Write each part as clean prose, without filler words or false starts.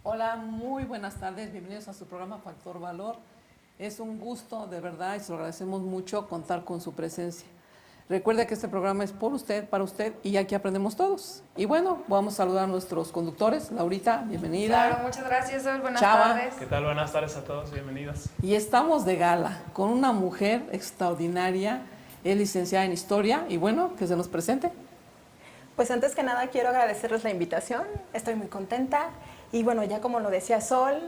Hola, muy buenas tardes, bienvenidos a su programa Factor Valor. Es un gusto, de verdad, y se lo agradecemos mucho contar con su presencia. Recuerde que este programa es por usted, para usted, y aquí aprendemos todos. Y bueno, vamos a saludar a nuestros conductores. Laurita, bienvenida. Claro, muchas gracias, Sol. Buenas Chava. tardes. ¿Qué tal? Buenas tardes a todos, bienvenidos. Y estamos de gala con una mujer extraordinaria, es licenciada en Historia, y bueno, que se nos presente. Pues antes que nada quiero agradecerles la invitación, estoy muy contenta y bueno, ya como lo decía Sol,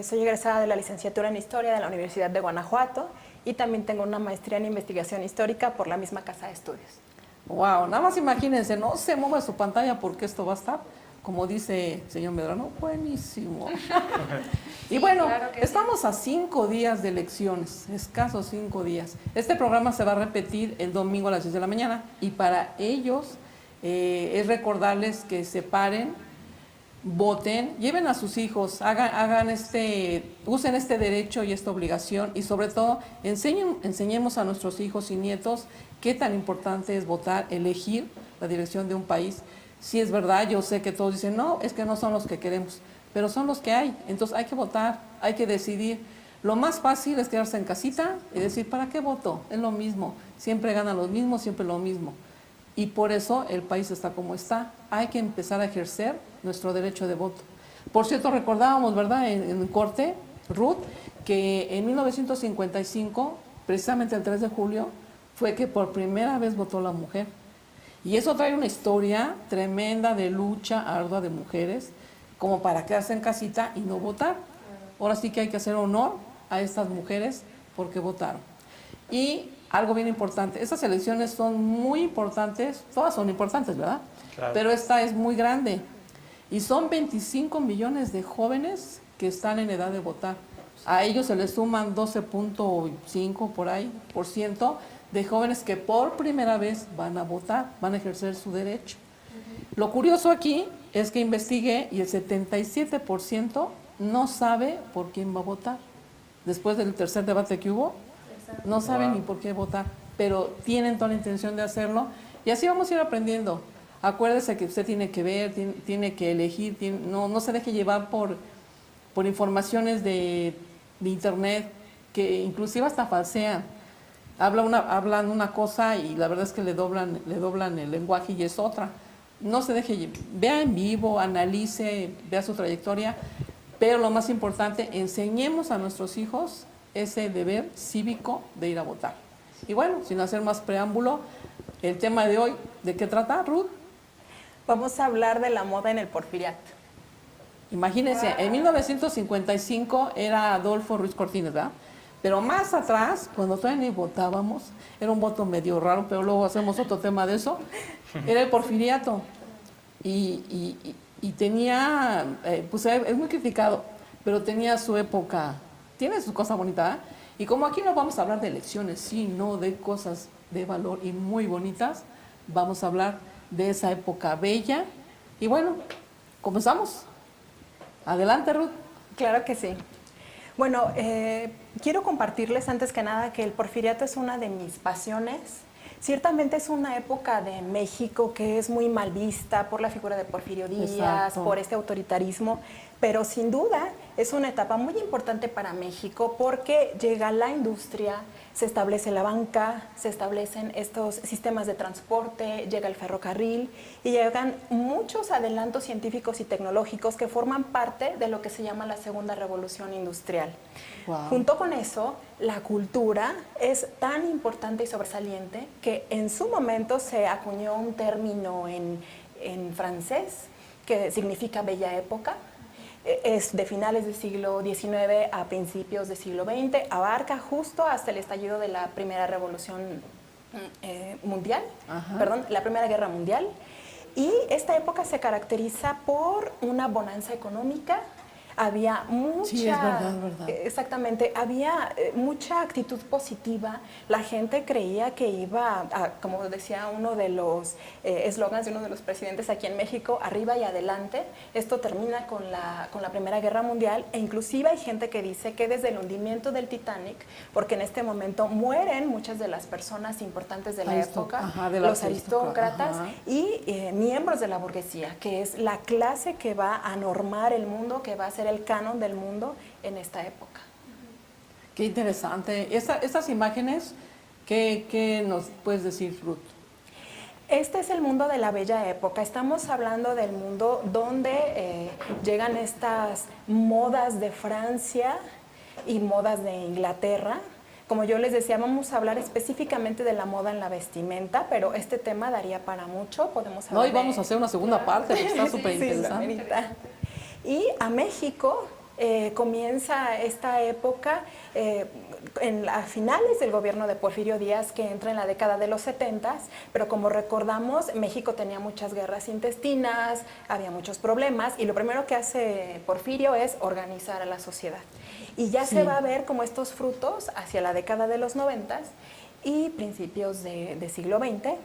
soy egresada de la licenciatura en Historia de la Universidad de Guanajuato y también tengo una maestría en Investigación Histórica por la misma casa de estudios. Wow, nada más imagínense, no se mueva su pantalla porque esto va a estar, como dice el señor Medrano, buenísimo. Y bueno, claro que estamos a 5 días de elecciones, escasos 5 días. Este programa se va a repetir el domingo a las 10 de la mañana y para ellos es recordarles que se paren, voten, lleven a sus hijos, usen este derecho y esta obligación y sobre todo enseñemos a nuestros hijos y nietos qué tan importante es votar, elegir la dirección de un país. Si es verdad, yo sé que todos dicen, no, es que no son los que queremos, pero son los que hay, entonces hay que votar, hay que decidir. Lo más fácil es quedarse en casita y decir, ¿para qué voto? Es lo mismo, siempre ganan los mismos, siempre lo mismo. Y por eso el país está como está. Hay que empezar a ejercer nuestro derecho de voto. Por cierto, recordábamos, ¿verdad?, en corte, Ruth, que en 1955, precisamente el 3 de julio, fue que por primera vez votó la mujer. Y eso trae una historia tremenda de lucha ardua de mujeres, como para quedarse en casita y no votar. Ahora sí que hay que hacer honor a estas mujeres porque votaron. Y algo bien importante, estas elecciones son muy importantes, todas son importantes, ¿verdad? Claro. Pero esta es muy grande y son 25 millones de jóvenes que están en edad de votar. A ellos se les suman 12.5 por ahí por ciento de jóvenes que por primera vez van a votar, van a ejercer su derecho. Lo curioso aquí es que investigué y el 77% no sabe por quién va a votar. Después del tercer debate que hubo, no saben ni por qué votar, pero tienen toda la intención de hacerlo y así vamos a ir aprendiendo. Acuérdese que usted tiene que ver, tiene que elegir, no se deje llevar por informaciones de internet que inclusive hasta falsean. Hablan una cosa y la verdad es que le doblan el lenguaje y es otra. No se deje, vea en vivo, analice, vea su trayectoria, pero lo más importante, enseñemos a nuestros hijos ese deber cívico de ir a votar. Y bueno, sin hacer más preámbulo, el tema de hoy, ¿de qué trata, Ruth? Vamos a hablar de la moda en el porfiriato. Imagínense, en 1955 era Adolfo Ruiz Cortines, ¿verdad? Pero más atrás, cuando todavía ni votábamos, era un voto medio raro, pero luego hacemos otro tema de eso, era el porfiriato. Y tenía, pues es muy criticado, pero tenía su época. Tiene su cosa bonita, ¿eh? Y como aquí no vamos a hablar de elecciones, sino de cosas de valor y muy bonitas, vamos a hablar de esa época bella. Y bueno, comenzamos. Adelante, Ruth. Claro que sí. Bueno, quiero compartirles antes que nada que el porfiriato es una de mis pasiones. Ciertamente es una época de México que es muy mal vista por la figura de Porfirio Díaz, Exacto, por este autoritarismo, pero sin duda es una etapa muy importante para México porque llega la industria, se establece la banca, se establecen estos sistemas de transporte, llega el ferrocarril y llegan muchos adelantos científicos y tecnológicos que forman parte de lo que se llama la segunda revolución industrial. Wow. Junto con eso, la cultura es tan importante y sobresaliente que en su momento se acuñó un término en francés que significa bella época. Es de finales del siglo XIX a principios del siglo XX, abarca justo hasta el estallido de la primera revolución mundial, la primera guerra mundial. Y esta época se caracteriza por una bonanza económica. Había mucha, sí, es verdad. Exactamente, había mucha actitud positiva. La gente creía que iba a, como decía uno de los eslogans de uno de los presidentes aquí en México, arriba y adelante. Esto termina con la Primera Guerra Mundial e inclusive hay gente que dice que desde el hundimiento del Titanic, porque en este momento mueren muchas de las personas importantes de la época, los aristócratas y miembros de la burguesía, que es la clase que va a normar el mundo, que va a ser ser el canon del mundo en esta época. Qué interesante. Estas imágenes, ¿qué nos puedes decir, Ruth? Este es el mundo de la bella época. Estamos hablando del mundo donde llegan estas modas de Francia y modas de Inglaterra. Como yo les decía, vamos a hablar específicamente de la moda en la vestimenta, pero este tema daría para mucho. Podemos hablar No, y vamos a hacer una segunda parte, porque está súper interesante. Y a México comienza esta época a finales del gobierno de Porfirio Díaz, que entra en la década de los 70, pero como recordamos, México tenía muchas guerras intestinas, había muchos problemas, y lo primero que hace Porfirio es organizar a la sociedad. Y ya se va a ver como estos frutos hacia la década de los 90 y principios de siglo XX.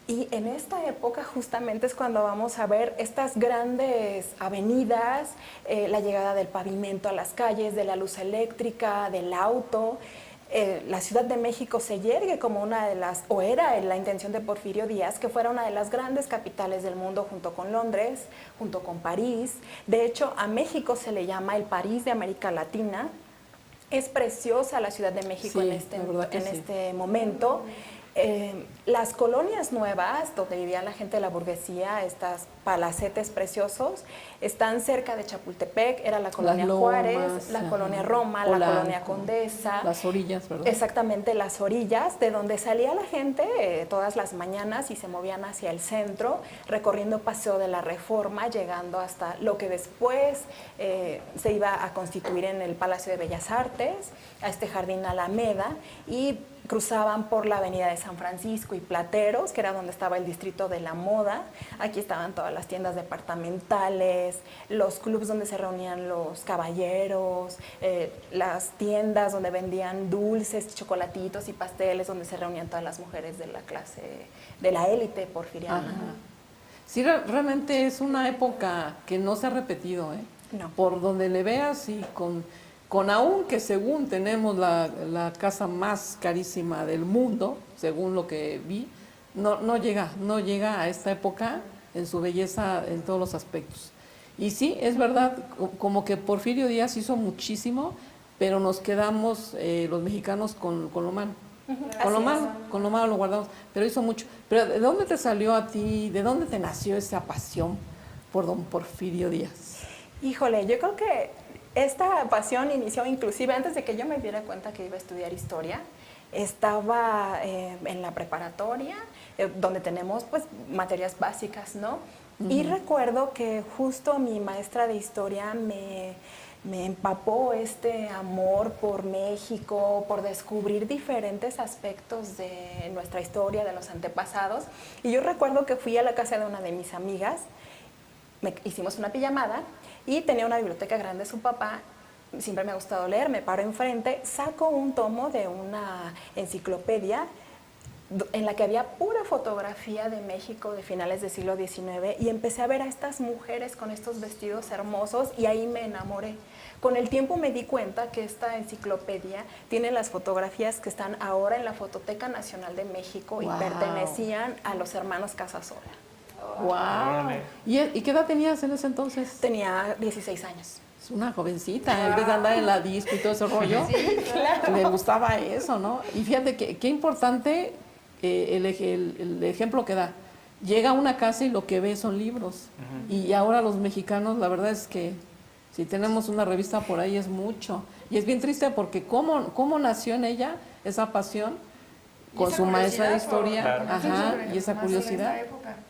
Y en esta época justamente es cuando vamos a ver estas grandes avenidas, la llegada del pavimento a las calles, de la luz eléctrica, del auto. La Ciudad de México se yergue como una de las, o era la intención de Porfirio Díaz, que fuera una de las grandes capitales del mundo junto con Londres, junto con París. De hecho, a México se le llama el París de América Latina. Es preciosa la Ciudad de México en este momento. Las colonias nuevas, donde vivía la gente de la burguesía, estas palacetes preciosos, están cerca de Chapultepec, era la colonia Juárez, la colonia Roma, la colonia Condesa. Las orillas, ¿verdad? Exactamente, las orillas, de donde salía la gente todas las mañanas y se movían hacia el centro, recorriendo Paseo de la Reforma, llegando hasta lo que después se iba a constituir en el Palacio de Bellas Artes, a este Jardín Alameda, y cruzaban por la avenida de San Francisco y Plateros, que era donde estaba el distrito de la moda. Aquí estaban todas las tiendas departamentales, los clubs donde se reunían los caballeros, las tiendas donde vendían dulces, chocolatitos y pasteles, donde se reunían todas las mujeres de la clase, de la élite porfiriana. Ajá. Sí, realmente es una época que no se ha repetido, ¿eh? No. Por donde le veas y con aún que según tenemos la casa más carísima del mundo, según lo que vi, no llega a esta época en su belleza en todos los aspectos. Y sí, es verdad, como que Porfirio Díaz hizo muchísimo, pero nos quedamos los mexicanos con lo malo. Con lo malo lo guardamos, pero hizo mucho. Pero ¿de dónde te salió a ti, de dónde te nació esa pasión por don Porfirio Díaz? Híjole, yo creo que esta pasión inició inclusive antes de que yo me diera cuenta que iba a estudiar historia. Estaba en la preparatoria, donde tenemos pues materias básicas, ¿no? Y recuerdo que justo mi maestra de historia me empapó este amor por México, por descubrir diferentes aspectos de nuestra historia, de los antepasados. Y yo recuerdo que fui a la casa de una de mis amigas, hicimos una pijamada, y tenía una biblioteca grande su papá. Siempre me ha gustado leer, me paro enfrente, saco un tomo de una enciclopedia en la que había pura fotografía de México de finales del siglo XIX, y empecé a ver a estas mujeres con estos vestidos hermosos y ahí me enamoré. Con el tiempo me di cuenta que esta enciclopedia tiene las fotografías que están ahora en la Fototeca Nacional de México y pertenecían a los hermanos Casasola. ¡Wow! ¿Y qué edad tenías en ese entonces? Tenía 16 años. Es una jovencita, en vez de andar en la disco y todo ese rollo. Sí, claro. Le gustaba eso, ¿no? Y fíjate qué importante el ejemplo que da. Llega a una casa y lo que ve son libros. Y ahora los mexicanos, la verdad es que si tenemos una revista por ahí es mucho. Y es bien triste porque cómo nació en ella esa pasión con su maestra de historia, y esa curiosidad,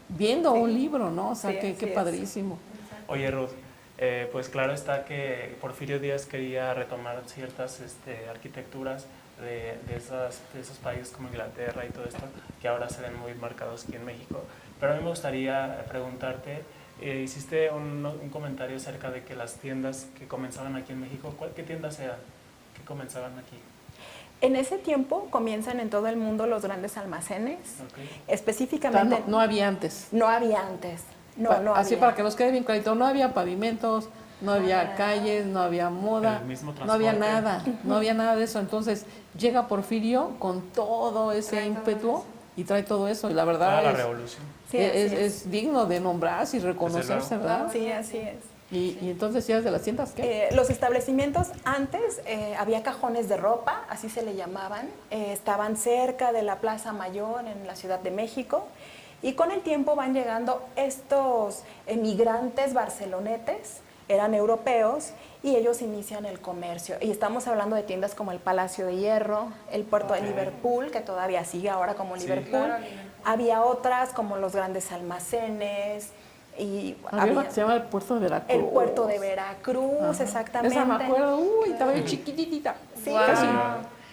viendo un libro, ¿no? O sea, qué padrísimo. Oye, Ruth, pues claro está que Porfirio Díaz quería retomar ciertas arquitecturas de esos países como Inglaterra y todo esto, que ahora se ven muy marcados aquí en México. Pero a mí me gustaría preguntarte, hiciste un comentario acerca de que las tiendas que comenzaban aquí en México, ¿qué tiendas eran que comenzaban aquí? En ese tiempo comienzan en todo el mundo los grandes almacenes, específicamente... No había antes. No había antes, no así había. Para que nos quede bien clarito, no había pavimentos, no había calles, no había moda, no había nada de eso. Entonces llega Porfirio con todo ese ímpetu y trae todo eso, y la verdad la revolución. Sí, es digno de nombrarse y reconocerse, ¿verdad? Sí, así es. Y entonces decías de las tiendas, ¿qué? Los establecimientos antes había cajones de ropa, así se le llamaban, estaban cerca de la Plaza Mayor en la Ciudad de México, y con el tiempo van llegando estos emigrantes barcelonetes, eran europeos, y ellos inician el comercio. Y estamos hablando de tiendas como el Palacio de Hierro, el puerto de Liverpool, que todavía sigue ahora como Liverpool. Claro, Había otras como los grandes almacenes, y Había una que se llama el puerto de Veracruz. el puerto de Veracruz, exactamente. Esa me acuerdo, estaba bien chiquitita. Sí. Casi Wow.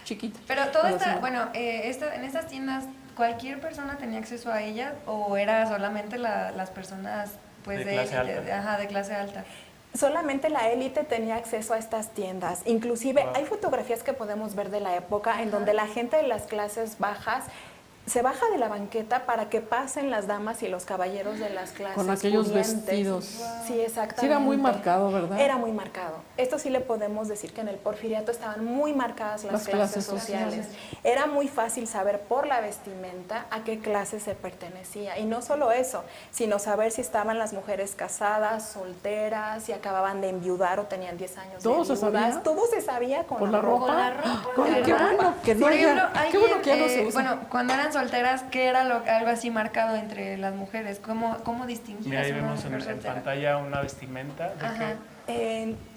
chiquita. Pero toda Pero esta, sí. bueno, en estas tiendas, ¿cualquier persona tenía acceso a ellas o era solamente las personas pues De clase alta. de clase alta? Solamente la élite tenía acceso a estas tiendas. Inclusive Wow. hay fotografías que podemos ver de la época en donde la gente de las clases bajas se baja de la banqueta para que pasen las damas y los caballeros de las clases Con aquellos pudientes. vestidos. Sí, exactamente. Sí, era muy marcado, ¿verdad? Era muy marcado. Esto sí le podemos decir que en el Porfiriato estaban muy marcadas las clases sociales. Era muy fácil saber por la vestimenta a qué clase se pertenecía. Y no solo eso, sino saber si estaban las mujeres casadas, solteras, si acababan de enviudar o tenían 10 años ¿Todo de se viudas. sabía? Todo se sabía con ¿Por la la ropa. ropa? Con la ropa, Ay, qué ¿verdad? bueno que no Por haya- ejemplo, qué bueno que ya no se usa. bueno, cuando eran solteras, ¿qué era algo así marcado entre las mujeres? ¿Cómo distinguías Mira, ahí una vemos mujer en soltera? pantalla una vestimenta de Ajá.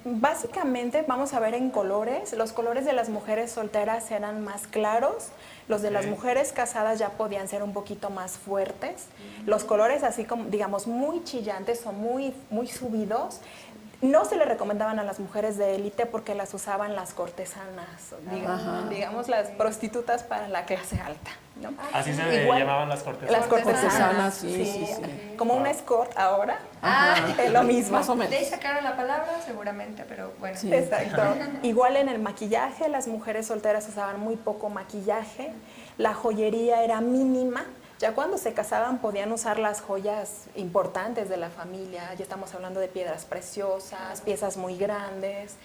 Básicamente vamos a ver en colores. Los colores de las mujeres solteras eran más claros, los de las Ok. mujeres casadas ya podían ser un poquito más fuertes. Los colores así como, digamos, muy chillantes o muy, muy subidos, no se le recomendaban a las mujeres de élite porque las usaban las cortesanas, digamos las prostitutas para la clase alta, ¿no? Así se Igual- llamaban las cortesanas. Las cortesanas, Cortesanas, sí. Como un escort ahora, Ah, es lo mismo. Más o menos. de ahí sacaron la palabra, seguramente, pero bueno. Sí. Exacto. Igual en el maquillaje, las mujeres solteras usaban muy poco maquillaje, la joyería era mínima. Ya cuando se casaban podían usar las joyas importantes de la familia, ya estamos hablando de piedras preciosas, piezas muy grandes,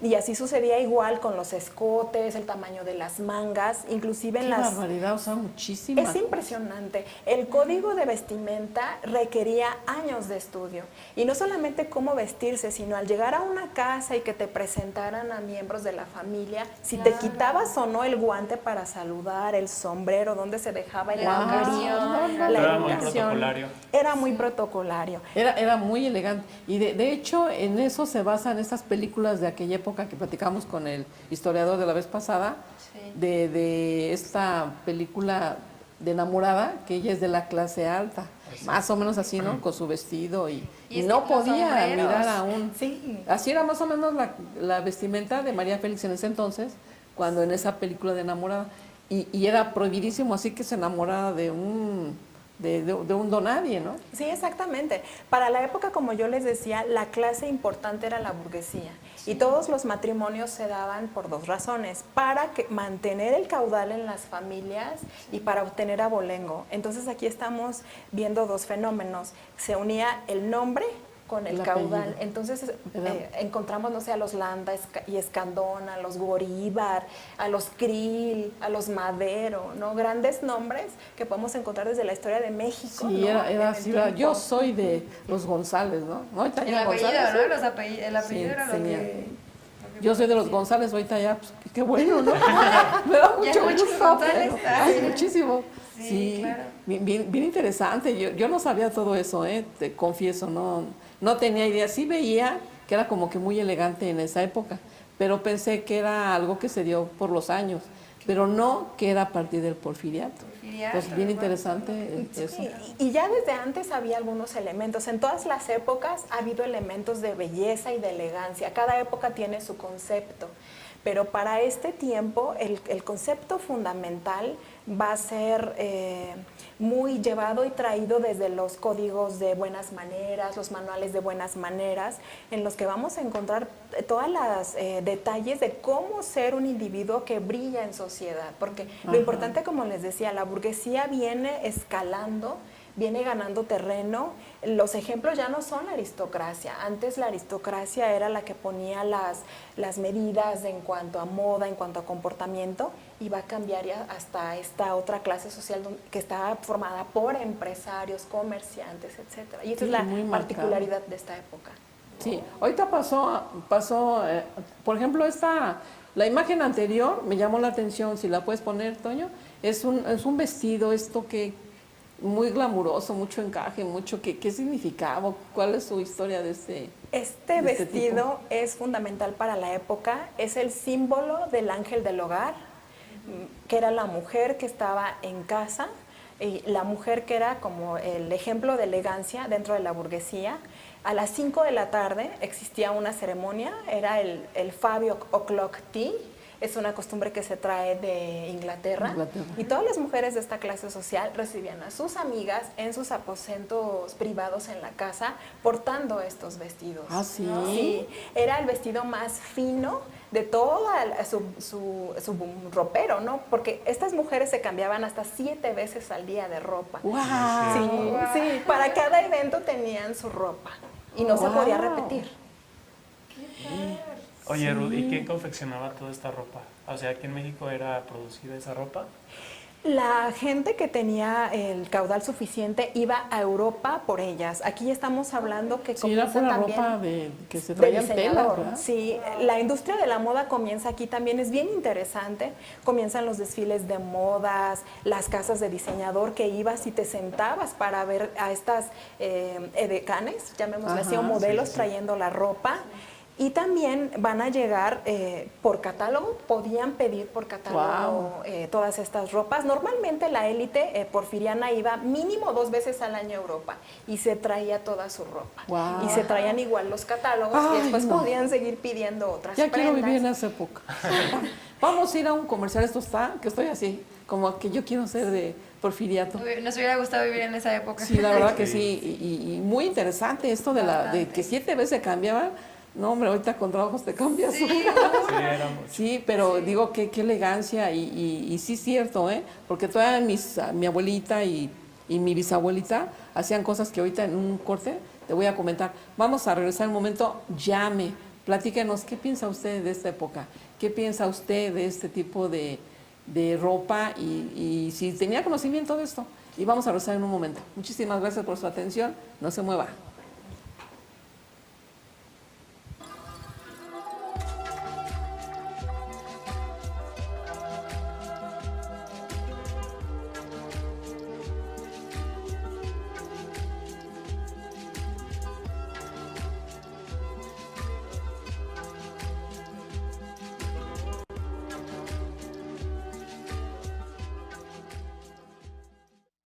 y así sucedía igual con los escotes, el tamaño de las mangas, inclusive en Qué las... barbaridad, usaban muchísimas. Es impresionante. El código de vestimenta requería años de estudio. Y no solamente cómo vestirse, sino al llegar a una casa y que te presentaran a miembros de la familia, si te quitabas o no el guante para saludar, el sombrero, donde se dejaba el La amarillo, educación. la Era muy educación. protocolario. Era muy protocolario. Era muy elegante. Y de hecho, en eso se basan estas películas de aquella época que platicamos con el historiador de la vez pasada, Sí. de esta película de enamorada, que ella es de la clase alta. Más o menos así, ¿no? Con su vestido y es no que los podía sombreros. mirar a un... Sí. Así era más o menos la vestimenta de María Félix en ese entonces, cuando en esa película de enamorada. Y era prohibidísimo, así que se enamorara de un donadie, ¿no? Sí, exactamente. Para la época, como yo les decía, la clase importante era la burguesía. Y todos los matrimonios se daban por dos razones: para mantener el caudal en las familias y para obtener abolengo. Entonces aquí estamos viendo dos fenómenos. Se unía el nombre con el El caudal. apellido. Entonces ¿Verdad? encontramos, no sé, a los Landa y Escandón, a los Goríbar, a los Krill, a los Madero, ¿no? Grandes nombres que podemos encontrar desde la historia de México. Sí, ¿no? era En el así. tiempo. Yo soy de los González, ¿no? Ahorita El ya apellido, González, ¿no? ¿sí? El apellido Sí, era lo tenía. que... Yo soy de los González, ahorita ya, pues qué bueno, ¿no? Me da Ya mucho muchos gusto. González, pero- ah, ay, sí. muchísimo. Sí, Sí, claro. bien interesante. Yo no sabía todo eso, te confieso, no tenía idea. Sí veía que era como que muy elegante en esa época, pero pensé que era algo que se dio por los años, pero no que era a partir del Porfiriato. Pues bien interesante eso. Sí, y ya desde antes había algunos elementos. En todas las épocas ha habido elementos de belleza y de elegancia. Cada época tiene su concepto. Pero para este tiempo el concepto fundamental va a ser muy llevado y traído desde los códigos de buenas maneras, los manuales de buenas maneras, en los que vamos a encontrar todos los detalles de cómo ser un individuo que brilla en sociedad. Porque lo Ajá. importante, como les decía, la burguesía viene escalando, viene ganando terreno. Los ejemplos ya no son la aristocracia. Antes la aristocracia era la que ponía las medidas en cuanto a moda, en cuanto a comportamiento, y va a cambiar ya hasta esta otra clase social que está formada por empresarios, comerciantes, etcétera. Y esa Sí, es la muy marcado. particularidad de esta época. Sí, ahorita por ejemplo, la imagen anterior me llamó la atención, si la puedes poner, Toño, es un vestido, esto que muy glamuroso, mucho encaje, ¿qué significaba? ¿Cuál es su historia de Este de este vestido es fundamental para la época, es el símbolo del ángel del hogar, que era la mujer que estaba en casa, y la mujer que era como el ejemplo de elegancia dentro de la burguesía. A las 5 de la tarde existía una ceremonia, era el 5 o'clock tea, es una costumbre que se trae de Inglaterra, y todas las mujeres de esta clase social recibían a sus amigas en sus aposentos privados en la casa portando estos vestidos. ¿Ah, sí? Sí, era el vestido más fino de todo su ropero, ¿no? Porque estas mujeres se cambiaban hasta 7 veces al día de ropa. ¡Wow! Sí, para cada evento tenían su ropa y no se podía repetir. Oye, Ruth, ¿y quién confeccionaba toda esta ropa? O sea, ¿aquí en México era producida esa ropa? La gente que tenía el caudal suficiente iba a Europa por ellas. Aquí estamos hablando que Sí, era comienza pura también ropa que se traían telas, diseñador. ¿verdad? Sí, la industria de la moda comienza aquí también, es bien interesante. Comienzan los desfiles de modas, las casas de diseñador que ibas y te sentabas para ver a estas edecanes, llamémosle así, o Ajá, modelos sí. trayendo la ropa. Y también van a llegar por catálogo, podían pedir por catálogo todas estas ropas. Normalmente la élite porfiriana iba mínimo 2 veces al año a Europa y se traía toda su ropa. Wow. Y se traían igual los catálogos y Ay, después no. podían seguir pidiendo otras Ya quiero prendas. vivir en esa época. Vamos a ir a un comercial, esto está, que estoy así, como que yo quiero ser de porfiriato. Nos hubiera gustado vivir en esa época. Sí, la verdad que sí, y muy interesante esto de que 7 veces se cambiaban. No, hombre, ahorita con trabajos te cambias. Sí, Sí, era mucho. Sí, pero digo que qué elegancia y sí es cierto, ¿eh? Porque todavía mi abuelita y mi bisabuelita hacían cosas que ahorita en un corte te voy a comentar. Vamos a regresar un momento, llame, platíquenos, ¿qué piensa usted de esta época? ¿Qué piensa usted de este tipo de ropa y si tenía conocimiento de esto? Y vamos a regresar en un momento. Muchísimas gracias por su atención, no se mueva.